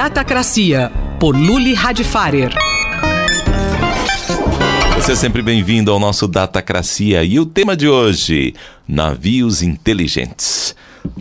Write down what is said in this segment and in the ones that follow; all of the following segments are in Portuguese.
Datacracia, por Luli Radfarer. Você é sempre bem-vindo ao nosso Datacracia. E o tema de hoje, navios inteligentes.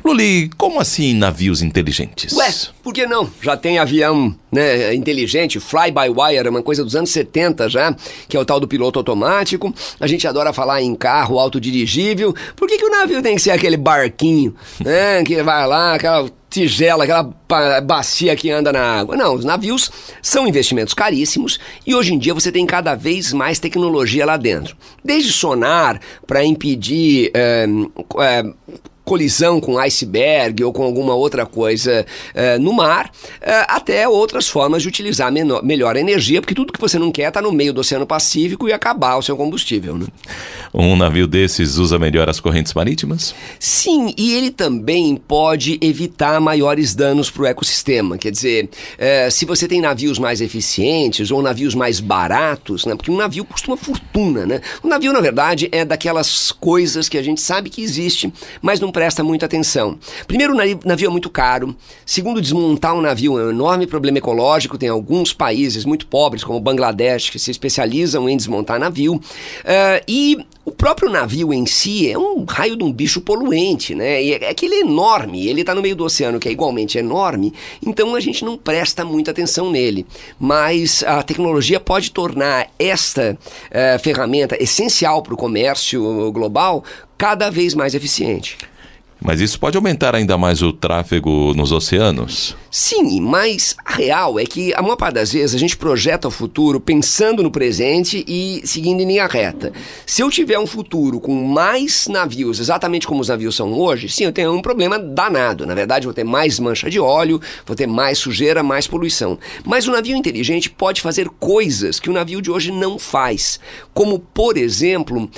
Luli, como assim navios inteligentes? Ué, por que não? Já tem avião, né, inteligente, fly-by-wire, uma coisa dos anos 70 já, que é o tal do piloto automático. A gente adora falar em carro autodirigível. Por que o navio tem que ser aquele barquinho, né, que vai lá, aquela tigela, aquela bacia que anda na água? Não, os navios são investimentos caríssimos e hoje em dia você tem cada vez mais tecnologia lá dentro. Desde sonar para impedir colisão com iceberg ou com alguma outra coisa no mar, até outras formas de utilizar melhor a energia, porque tudo que você não quer está no meio do Oceano Pacífico e acabar o seu combustível, né? Um navio desses usa melhor as correntes marítimas? Sim, e ele também pode evitar maiores danos para o ecossistema. Quer dizer, se você tem navios mais eficientes ou navios mais baratos, né? Porque um navio custa uma fortuna, né? Um navio, na verdade, é daquelas coisas que a gente sabe que existe, mas não presta muita atenção. Primeiro, o navio é muito caro. Segundo, desmontar um navio é um enorme problema ecológico. Tem alguns países muito pobres, como o Bangladesh, que se especializam em desmontar navio. E o próprio navio em si é um raio de um bicho poluente, né? E é que ele é enorme, ele está no meio do oceano, que é igualmente enorme, então a gente não presta muita atenção nele. Mas a tecnologia pode tornar esta ferramenta essencial para o comércio global cada vez mais eficiente. Mas isso pode aumentar ainda mais o tráfego nos oceanos? Sim, mas a real é que a maior parte das vezes a gente projeta o futuro pensando no presente e seguindo em linha reta. Se eu tiver um futuro com mais navios, exatamente como os navios são hoje, sim, eu tenho um problema danado. Na verdade, vou ter mais mancha de óleo, vou ter mais sujeira, mais poluição. Mas o navio inteligente pode fazer coisas que o navio de hoje não faz. Como, por exemplo,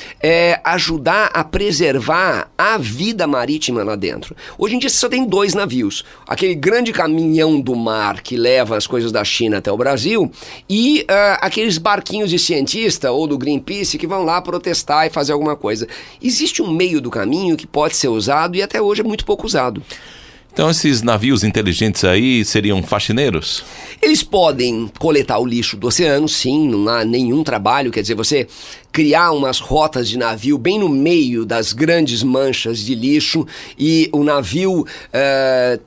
ajudar a preservar a vida marítima lá dentro. Hoje em dia você só tem 2 navios. Aquele grande caminhão do mar que leva as coisas da China até o Brasil e aqueles barquinhos de cientista ou do Greenpeace que vão lá protestar e fazer alguma coisa. Existe um meio do caminho que pode ser usado e até hoje é muito pouco usado. Então esses navios inteligentes aí seriam faxineiros? Eles podem coletar o lixo do oceano, sim, não há nenhum trabalho, quer dizer, você criar umas rotas de navio bem no meio das grandes manchas de lixo e o navio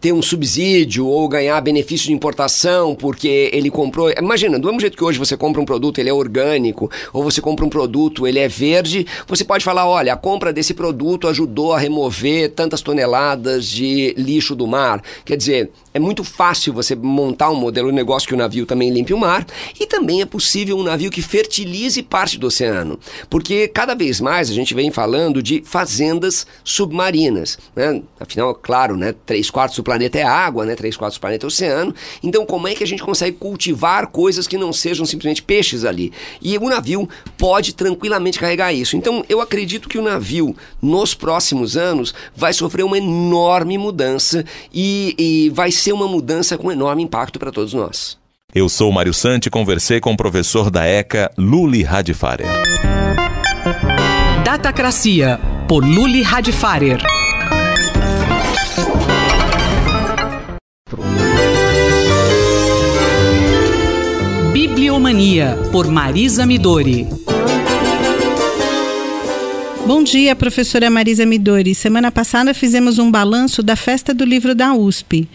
ter um subsídio ou ganhar benefício de importação porque ele comprou... Imagina, do mesmo jeito que hoje você compra um produto, ele é orgânico, ou você compra um produto, ele é verde, você pode falar, olha, a compra desse produto ajudou a remover tantas toneladas de lixo do mar. Quer dizer, é muito fácil você montar um modelo de negócio que o navio também limpe o mar e também é possível um navio que fertilize parte do oceano. Porque cada vez mais a gente vem falando de fazendas submarinas, né? Afinal, claro, né? 3/4 do planeta é água, né? 3/4 do planeta é oceano. Então, como é que a gente consegue cultivar coisas que não sejam simplesmente peixes ali? E o navio pode tranquilamente carregar isso. Então, eu acredito que o navio, nos próximos anos, vai sofrer uma enorme mudança e vai ser uma mudança com enorme impacto para todos nós. Eu sou o Mário Santi e conversei com o professor da ECA, Luli Radfarer. Datacracia, por Luli Radfarer. Bibliomania, por Marisa Midori. Bom dia, professora Marisa Midori. Semana passada fizemos um balanço da Festa do Livro da USP.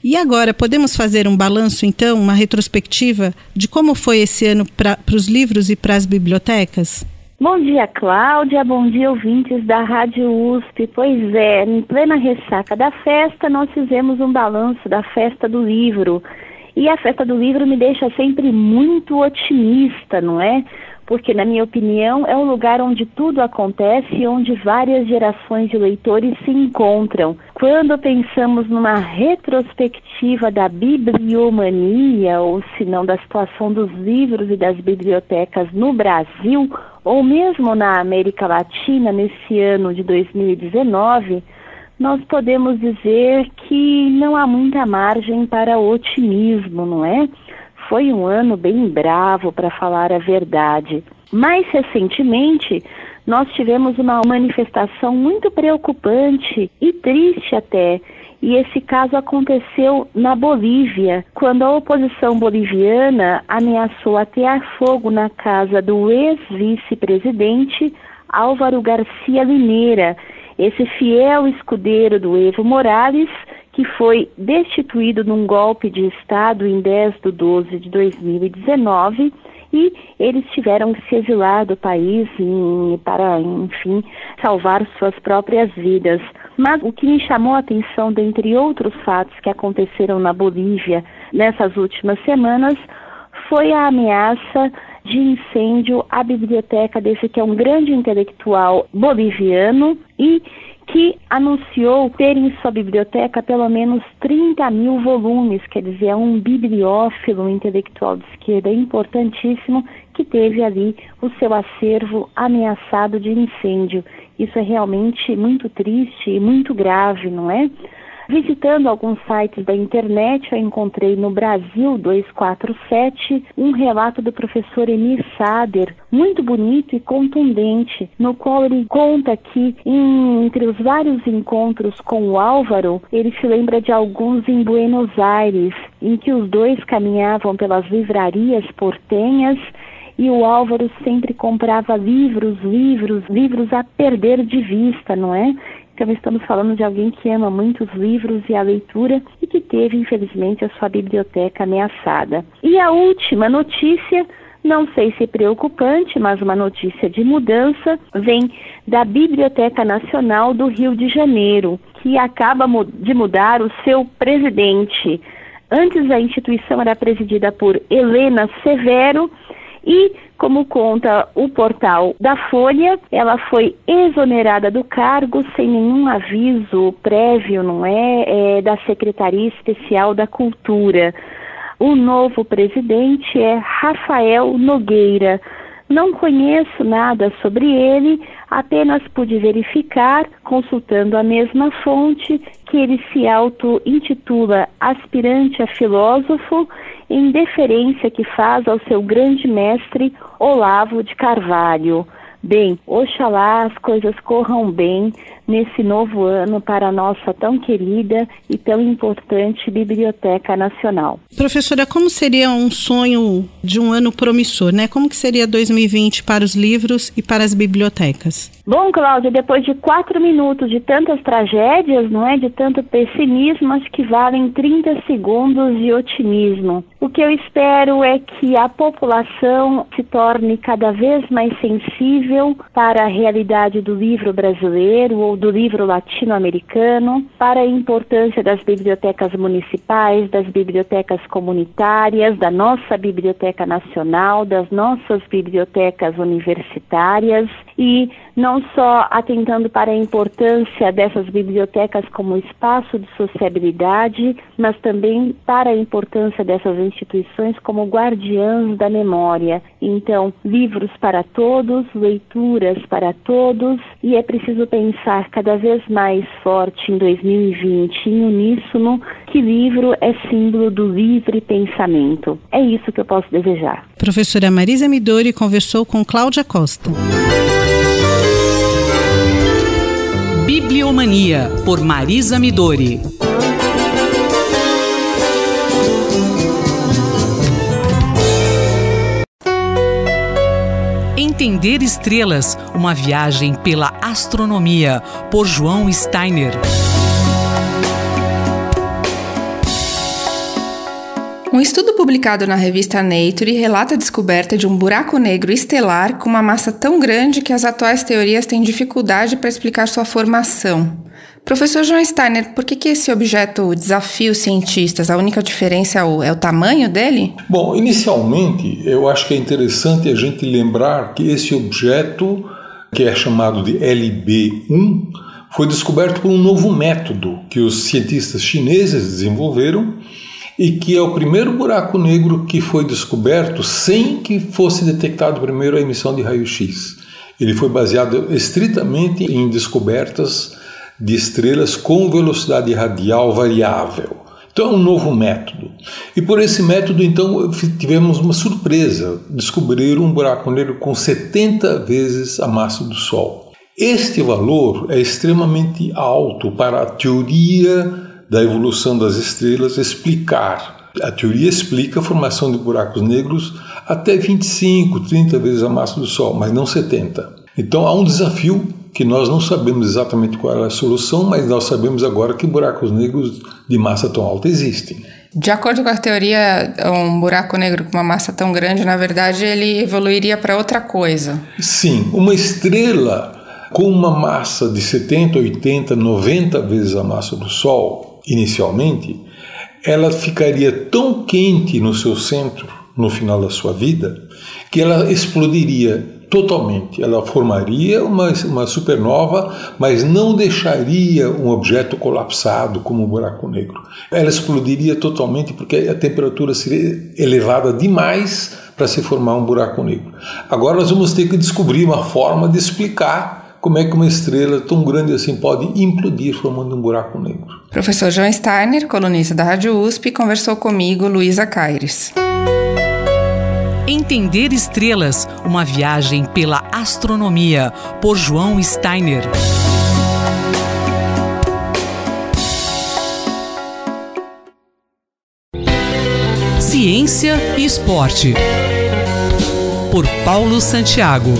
E agora, podemos fazer um balanço, então, uma retrospectiva de como foi esse ano para os livros e para as bibliotecas? Bom dia, Cláudia. Bom dia, ouvintes da Rádio USP. Pois é, em plena ressaca da festa, nós fizemos um balanço da Festa do Livro. E a Festa do Livro me deixa sempre muito otimista, não é? Porque, na minha opinião, é um lugar onde tudo acontece e onde várias gerações de leitores se encontram. Quando pensamos numa retrospectiva da bibliomania, ou se não da situação dos livros e das bibliotecas no Brasil, ou mesmo na América Latina nesse ano de 2019, nós podemos dizer que não há muita margem para otimismo, não é? Foi um ano bem bravo, para falar a verdade. Mais recentemente, nós tivemos uma manifestação muito preocupante e triste até, e esse caso aconteceu na Bolívia, quando a oposição boliviana ameaçou atear fogo na casa do ex-vice-presidente Álvaro Garcia Linera, esse fiel escudeiro do Evo Morales, que foi destituído num golpe de Estado em 10/12/2019, e eles tiveram que se exilar do país para, enfim, salvar suas próprias vidas. Mas o que me chamou a atenção, dentre outros fatos que aconteceram na Bolívia nessas últimas semanas, foi a ameaça de incêndio à biblioteca desse que é um grande intelectual boliviano e que anunciou ter em sua biblioteca pelo menos 30 mil volumes, quer dizer, é um bibliófilo, um intelectual de esquerda importantíssimo, que teve ali o seu acervo ameaçado de incêndio. Isso é realmente muito triste e muito grave, não é? Visitando alguns sites da internet, eu encontrei no Brasil 247 um relato do professor Emir Sader, muito bonito e contundente, no qual ele conta que, entre os vários encontros com o Álvaro, ele se lembra de alguns em Buenos Aires, em que os dois caminhavam pelas livrarias portenhas, e o Álvaro sempre comprava livros a perder de vista, não é? Então estamos falando de alguém que ama muito os livros e a leitura e que teve, infelizmente, a sua biblioteca ameaçada. E a última notícia, não sei se preocupante, mas uma notícia de mudança, vem da Biblioteca Nacional do Rio de Janeiro, que acaba de mudar o seu presidente. Antes a instituição era presidida por Helena Severo e, como conta o portal da Folha, ela foi exonerada do cargo sem nenhum aviso prévio, não é, da Secretaria Especial da Cultura. O novo presidente é Rafael Nogueira. Não conheço nada sobre ele, apenas pude verificar, consultando a mesma fonte, que ele se auto-intitula aspirante a filósofo, em deferência que faz ao seu grande mestre Olavo de Carvalho. Bem, oxalá as coisas corram bem nesse novo ano para a nossa tão querida e tão importante Biblioteca Nacional. Professora, como seria um sonho de um ano promissor, né? Como que seria 2020 para os livros e para as bibliotecas? Bom, Cláudia, depois de 4 minutos de tantas tragédias, não é, de tanto pessimismo, acho que valem 30 segundos de otimismo. O que eu espero é que a população se torne cada vez mais sensível para a realidade do livro brasileiro ou do livro latino-americano, para a importância das bibliotecas municipais, das bibliotecas comunitárias, da nossa Biblioteca Nacional, das nossas bibliotecas universitárias, e não só atentando para a importância dessas bibliotecas como espaço de sociabilidade, mas também para a importância dessas instituições como guardiãs da memória. Então, livros para todos, leituras para todos, e é preciso pensar cada vez mais forte em 2020, em uníssono, que livro é símbolo do livre pensamento. É isso que eu posso desejar. Professora Marisa Midori conversou com Cláudia Costa. Bibliomania, por Marisa Midori. Entender estrelas, uma viagem pela astronomia, por João Steiner. Um estudo publicado na revista Nature relata a descoberta de um buraco negro estelar com uma massa tão grande que as atuais teorias têm dificuldade para explicar sua formação. Professor João Steiner, por que esse objeto desafia os cientistas? A única diferença é o tamanho dele? Bom, inicialmente eu acho que é interessante a gente lembrar que esse objeto, que é chamado de LB1, foi descoberto por um novo método que os cientistas chineses desenvolveram e que é o primeiro buraco negro que foi descoberto sem que fosse detectado primeiro a emissão de raio-x. Ele foi baseado estritamente em descobertas de estrelas com velocidade radial variável. Então é um novo método. E por esse método, então, tivemos uma surpresa, descobrir um buraco negro com 70 vezes a massa do Sol. Este valor é extremamente alto para a teoria da evolução das estrelas explicar. A teoria explica a formação de buracos negros até 25, 30 vezes a massa do Sol, mas não 70. Então há um desafio que nós não sabemos exatamente qual é a solução, mas nós sabemos agora que buracos negros de massa tão alta existem. De acordo com a teoria, um buraco negro com uma massa tão grande, na verdade, ele evoluiria para outra coisa. Sim, uma estrela com uma massa de 70, 80, 90 vezes a massa do Sol, inicialmente, ela ficaria tão quente no seu centro, no final da sua vida, que ela explodiria totalmente. Ela formaria uma supernova, mas não deixaria um objeto colapsado como um buraco negro. Ela explodiria totalmente porque a temperatura seria elevada demais para se formar um buraco negro. Agora nós vamos ter que descobrir uma forma de explicar como é que uma estrela tão grande assim pode implodir formando um buraco negro. Professor João Steiner, colunista da Rádio USP, conversou comigo, Luísa Caires. Entender Estrelas, uma viagem pela astronomia, por João Steiner. Ciência e Esporte, por Paulo Santiago.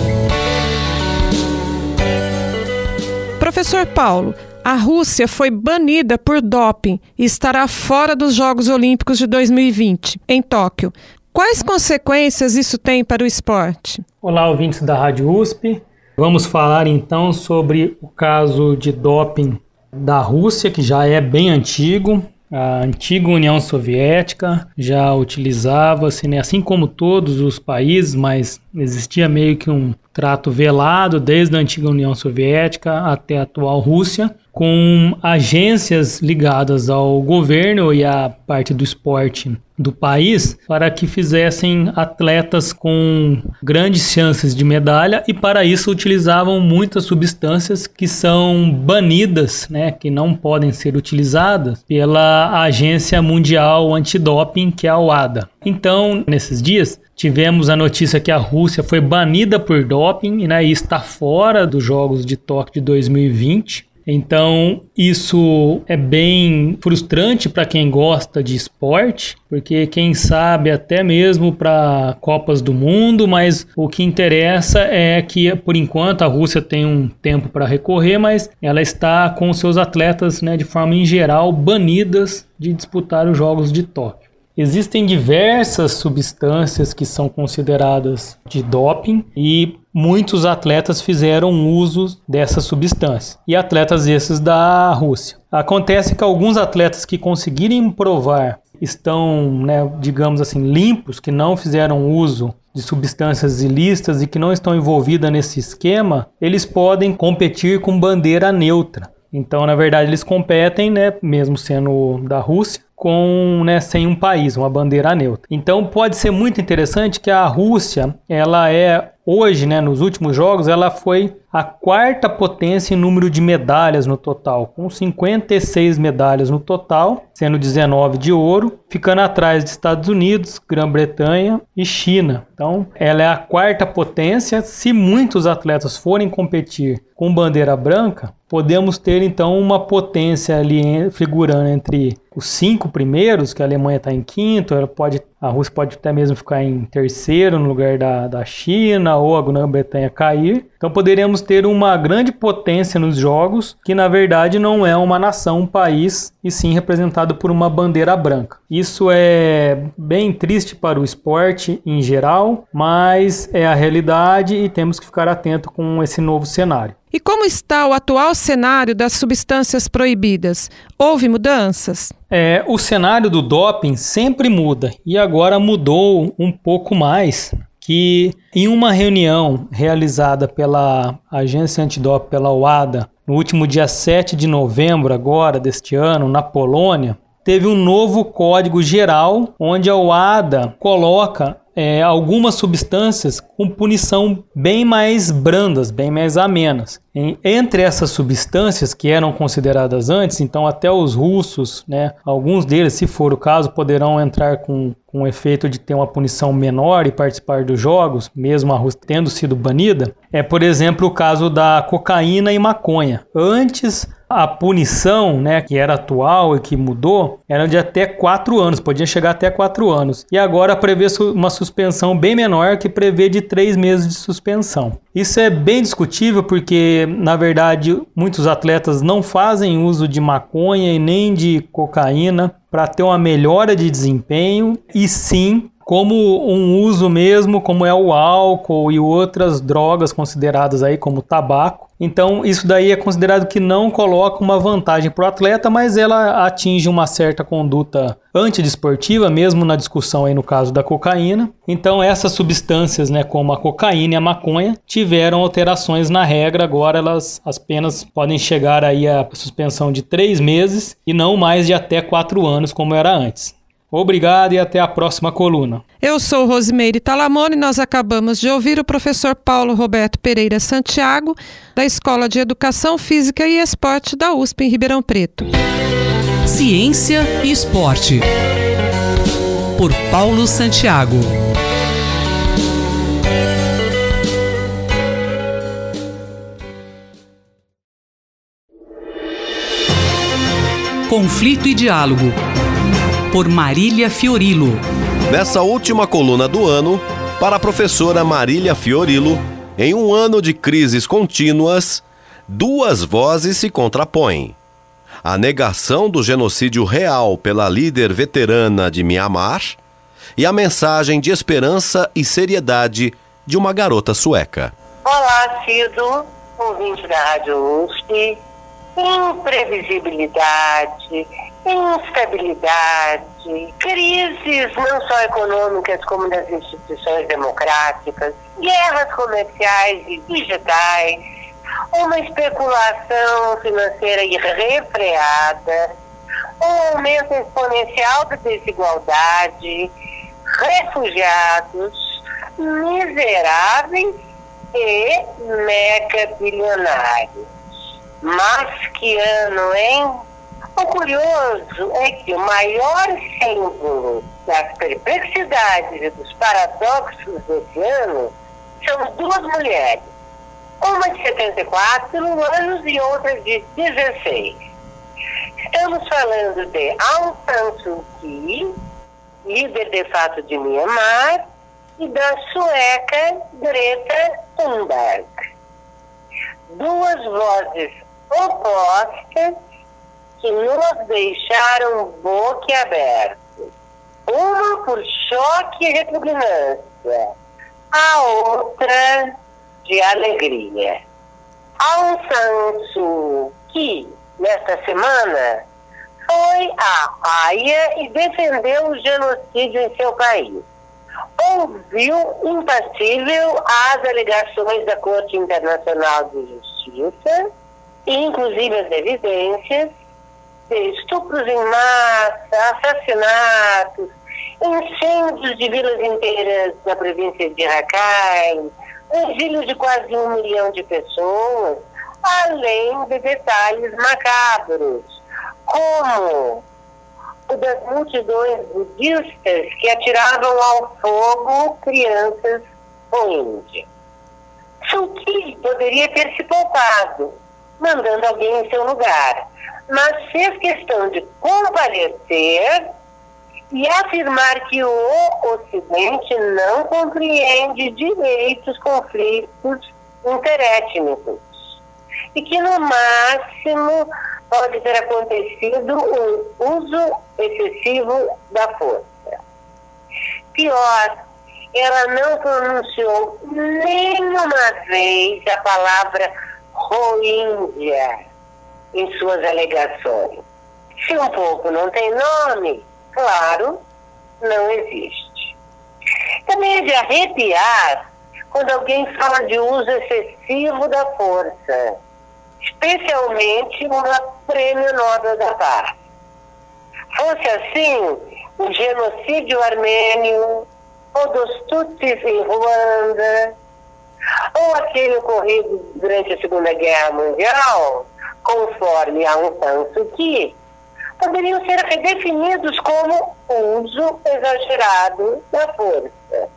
Professor Paulo, a Rússia foi banida por doping e estará fora dos Jogos Olímpicos de 2020, em Tóquio. Quais consequências isso tem para o esporte? Olá, ouvintes da Rádio USP. Vamos falar então sobre o caso de doping da Rússia, que já é bem antigo. A antiga União Soviética já utilizava-se, assim como todos os países, mas existia meio que um trato velado desde a antiga União Soviética até a atual Rússia, com agências ligadas ao governo e à parte do esporte do país para que fizessem atletas com grandes chances de medalha, e para isso utilizavam muitas substâncias que são banidas, que não podem ser utilizadas pela Agência Mundial Antidoping, que é a WADA. Então, nesses dias, tivemos a notícia que a Rússia foi banida por doping e está fora dos Jogos de Tóquio de 2020. Então, isso é bem frustrante para quem gosta de esporte, porque quem sabe até mesmo para Copas do Mundo, mas o que interessa é que, por enquanto, a Rússia tem um tempo para recorrer, mas ela está com seus atletas, de forma em geral, banidas de disputar os Jogos de Tóquio. Existem diversas substâncias que são consideradas de doping e muitos atletas fizeram uso dessa substância. E atletas esses da Rússia. Acontece que alguns atletas que conseguirem provar estão, digamos assim, limpos, que não fizeram uso de substâncias ilícitas e que não estão envolvidas nesse esquema, eles podem competir com bandeira neutra. Então, na verdade, eles competem, mesmo sendo da Rússia, sem um país, uma bandeira neutra. Então pode ser muito interessante que a Rússia, ela é hoje, nos últimos jogos, ela foi a quarta potência em número de medalhas no total, com 56 medalhas no total, sendo 19 de ouro, ficando atrás de Estados Unidos, Grã-Bretanha e China. Então ela é a quarta potência. Se muitos atletas forem competir com bandeira branca, podemos ter então uma potência ali figurando entre os 5 primeiros, que a Alemanha está em quinto, a Rússia pode até mesmo ficar em terceiro no lugar da China, ou a Grã-Bretanha cair. Então poderíamos ter uma grande potência nos jogos, que na verdade não é uma nação, um país, e sim representado por uma bandeira branca. Isso é bem triste para o esporte em geral, mas é a realidade e temos que ficar atento com esse novo cenário. E como está o atual cenário das substâncias proibidas? Houve mudanças? O cenário do doping sempre muda, e agora mudou um pouco mais, que em uma reunião realizada pela Agência Antidoping, pela WADA, no último dia 7 de novembro agora deste ano, na Polônia, teve um novo código geral, onde a WADA coloca algumas substâncias com punição bem mais brandas, bem mais amenas. Entre essas substâncias que eram consideradas antes, então até os russos, né, alguns deles, se for o caso, poderão entrar com o efeito de ter uma punição menor e participar dos jogos, mesmo a Rússia tendo sido banida, por exemplo, o caso da cocaína e maconha. Antes, a punição, né, que era atual e que mudou, era de até 4 anos, podia chegar até 4 anos. E agora prevê uma suspensão bem menor, que prevê de 3 meses de suspensão. Isso é bem discutível porque, na verdade, muitos atletas não fazem uso de maconha e nem de cocaína para ter uma melhora de desempenho, e sim como um uso mesmo, como é o álcool e outras drogas consideradas aí como tabaco. Então isso daí é considerado que não coloca uma vantagem para o atleta, mas ela atinge uma certa conduta antidesportiva, mesmo na discussão aí no caso da cocaína. Então essas substâncias, né, como a cocaína e a maconha, tiveram alterações na regra. Agora as penas podem chegar aí a suspensão de 3 meses e não mais de até 4 anos como era antes. Obrigado e até a próxima coluna. Eu sou Rosimeire Talamone e nós acabamos de ouvir o professor Paulo Roberto Pereira Santiago, da Escola de Educação Física e Esporte da USP em Ribeirão Preto. Ciência e Esporte, por Paulo Santiago. Conflito e Diálogo, por Marília Fiorilo. Nessa última coluna do ano, para a professora Marília Fiorilo, em um ano de crises contínuas, 2 vozes se contrapõem. A negação do genocídio real pela líder veterana de Mianmar e a mensagem de esperança e seriedade de uma garota sueca. Olá, Cido, ouvinte da Rádio USP. Imprevisibilidade, instabilidade, crises não só econômicas como das instituições democráticas, guerras comerciais e digitais, uma especulação financeira irrefreada, um aumento exponencial da desigualdade, refugiados, miseráveis e mega-bilionários. Mas que ano, hein? O curioso é que o maior símbolo das perplexidades e dos paradoxos desse ano são 2 mulheres. Uma de 74 anos e outra de 16. Estamos falando de Aung San Suu Kyi, líder de fato de Mianmar, e da sueca Greta Thunberg. 2 vozes opostas que nos deixaram boquiabertos. Uma por choque e repugnância, a outra de alegria. Aung San Suu Kyi, nesta semana, foi à Haia e defendeu o genocídio em seu país. Ouviu impassível as alegações da Corte Internacional de Justiça, inclusive as evidências de estupros em massa, assassinatos, incêndios de vilas inteiras na província de Rakhine, exílio de quase 1 milhão de pessoas, além de detalhes macabros, como o das multidões budistas que atiravam ao fogo crianças rohingya. Suu Kyi poderia ter se poupado, mandando alguém em seu lugar, mas fez questão de comparecer e afirmar que o Ocidente não compreende direitos, conflitos interétnicos e que no máximo pode ter acontecido um uso excessivo da força. Pior, ela não pronunciou nenhuma vez a palavra Rohingya em suas alegações. Se um povo não tem nome, claro, não existe. Também é de arrepiar quando alguém fala de uso excessivo da força, especialmente uma Prêmio Nobel da Paz. Fosse assim, o genocídio armênio, ou dos Tutsis em Ruanda, ou aquele ocorrido durante a Segunda Guerra Mundial, conforme Aung San Suu Kyi, poderiam ser redefinidos como uso exagerado da força.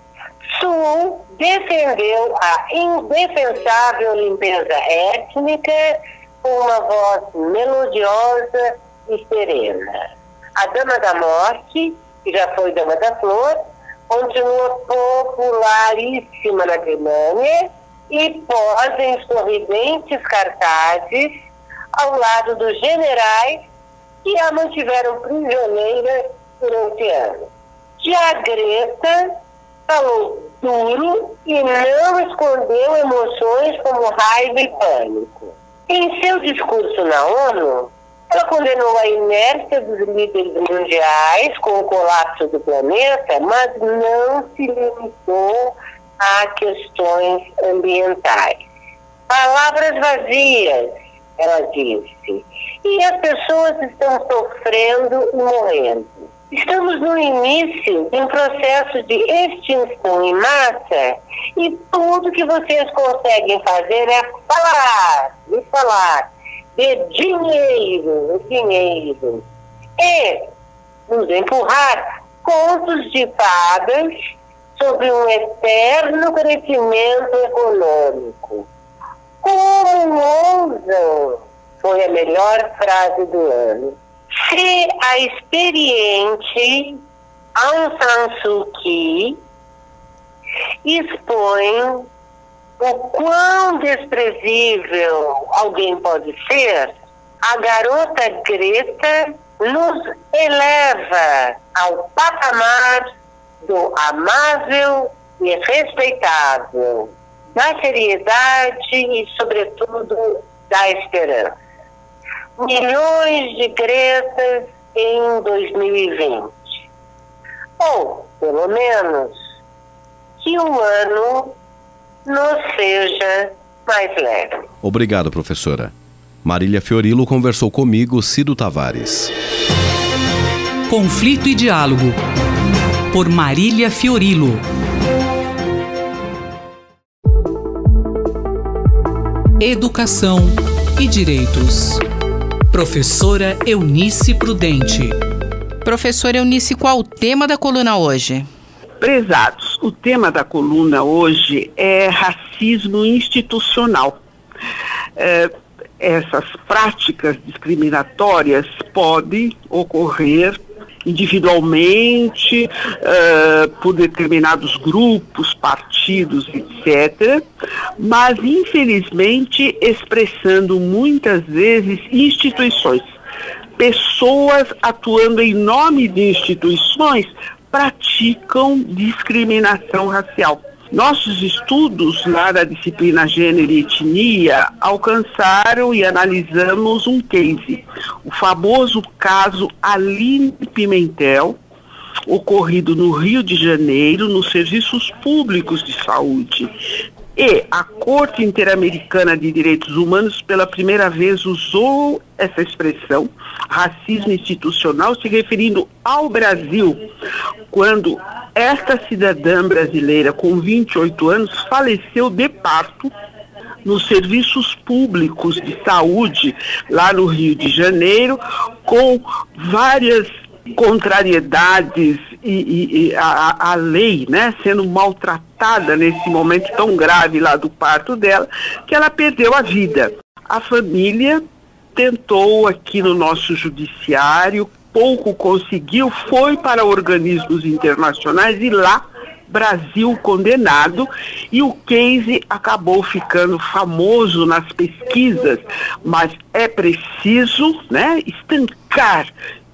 Suu defendeu a indefensável limpeza étnica com uma voz melodiosa e serena. A Dama da Morte, que já foi Dama da Flor, continua popularíssima na Birmânia e posa em sorridentes cartazes ao lado dos generais que a mantiveram prisioneira durante anos. Já Greta falou duro e não escondeu emoções como raiva e pânico. Em seu discurso na ONU, ela condenou a inércia dos líderes mundiais com o colapso do planeta, mas não se limitou a questões ambientais. Palavras vazias, ela disse, e as pessoas estão sofrendo e morrendo. Estamos no início de um processo de extinção em massa e tudo que vocês conseguem fazer é falar e falar de dinheiro e nos empurrar contos de fadas sobre um eterno crescimento econômico. Como ousam? Foi a melhor frase do ano. Se a experiente Aung San Suu Kyi expõe o quão desprezível alguém pode ser, a garota Greta nos eleva ao patamar do amável e respeitável, da seriedade e, sobretudo, da esperança. Milhões de Gretas em 2020. Ou, pelo menos, que o ano nos seja mais leve. Obrigado, professora. Marília Fiorilo conversou comigo, Cido Tavares. Conflito e Diálogo, por Marília Fiorilo. Educação e Direitos. Professora Eunice Prudente. Professora Eunice, qual o tema da coluna hoje? Prezados, o tema da coluna hoje é racismo institucional. Essas práticas discriminatórias podem ocorrer individualmente, por determinados grupos, partidos, etc., mas infelizmente expressando muitas vezes instituições. Pessoas atuando em nome de instituições praticam discriminação racial. Nossos estudos lá da disciplina Gênero e Etnia alcançaram e analisamos um case, o famoso caso Aline Pimentel, ocorrido no Rio de Janeiro, nos serviços públicos de saúde. E a Corte Interamericana de Direitos Humanos pela primeira vez usou essa expressão, racismo institucional, se referindo ao Brasil, quando esta cidadã brasileira com 28 anos faleceu de parto nos serviços públicos de saúde lá no Rio de Janeiro, com várias contrariedades e a lei, né, sendo maltratada nesse momento tão grave lá do parto dela, que ela perdeu a vida. A família tentou aqui no nosso judiciário, pouco conseguiu, foi para organismos internacionais e lá Brasil condenado, e o case acabou ficando famoso nas pesquisas, mas é preciso, né, estancar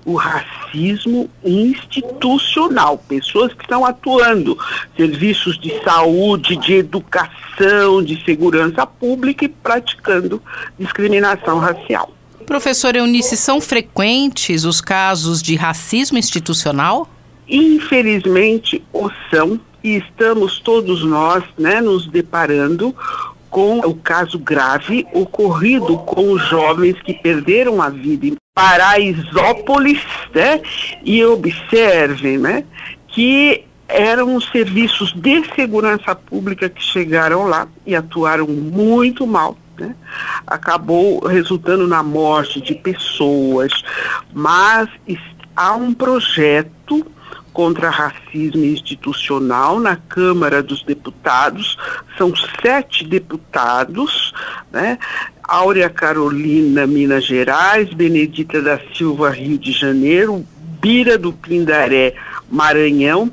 o racismo institucional, pessoas que estão atuando, serviços de saúde, de educação, de segurança pública e praticando discriminação racial. Professora Eunice, são frequentes os casos de racismo institucional? Infelizmente o são, e estamos todos nós, né, nos deparando com o caso grave ocorrido com os jovens que perderam a vida em Paraisópolis, né? E observem, né, que eram os serviços de segurança pública que chegaram lá e atuaram muito mal, né? Acabou resultando na morte de pessoas, mas há um projeto contra racismo institucional na Câmara dos Deputados. São 7 deputados, né? Áurea Carolina, Minas Gerais, Benedita da Silva, Rio de Janeiro, Bira do Pindaré, Maranhão,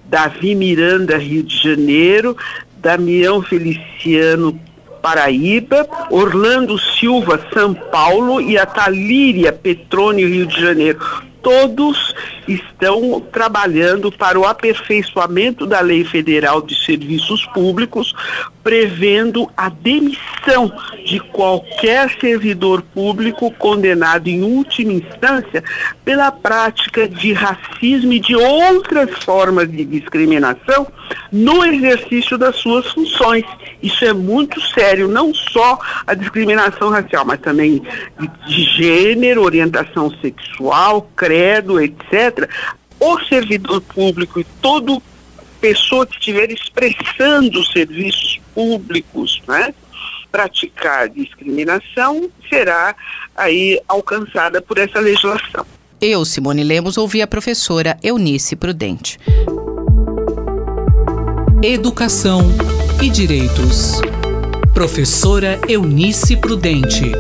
Davi Miranda, Rio de Janeiro, Damião Feliciano, Paraíba, Orlando Silva, São Paulo, e a Talíria Petrônio, Rio de Janeiro. Todos estão trabalhando para o aperfeiçoamento da Lei Federal de Serviços Públicos, prevendo a demissão de qualquer servidor público condenado em última instância pela prática de racismo e de outras formas de discriminação no exercício das suas funções. Isso é muito sério, não só a discriminação racial, mas também de gênero, orientação sexual, credo, etc. O servidor público e toda pessoa que estiver expressando serviços públicos, né, praticar discriminação, será aí alcançada por essa legislação. Eu, Simone Lemos, ouvi a professora Eunice Prudente. Educação e direitos. Professora Eunice Prudente.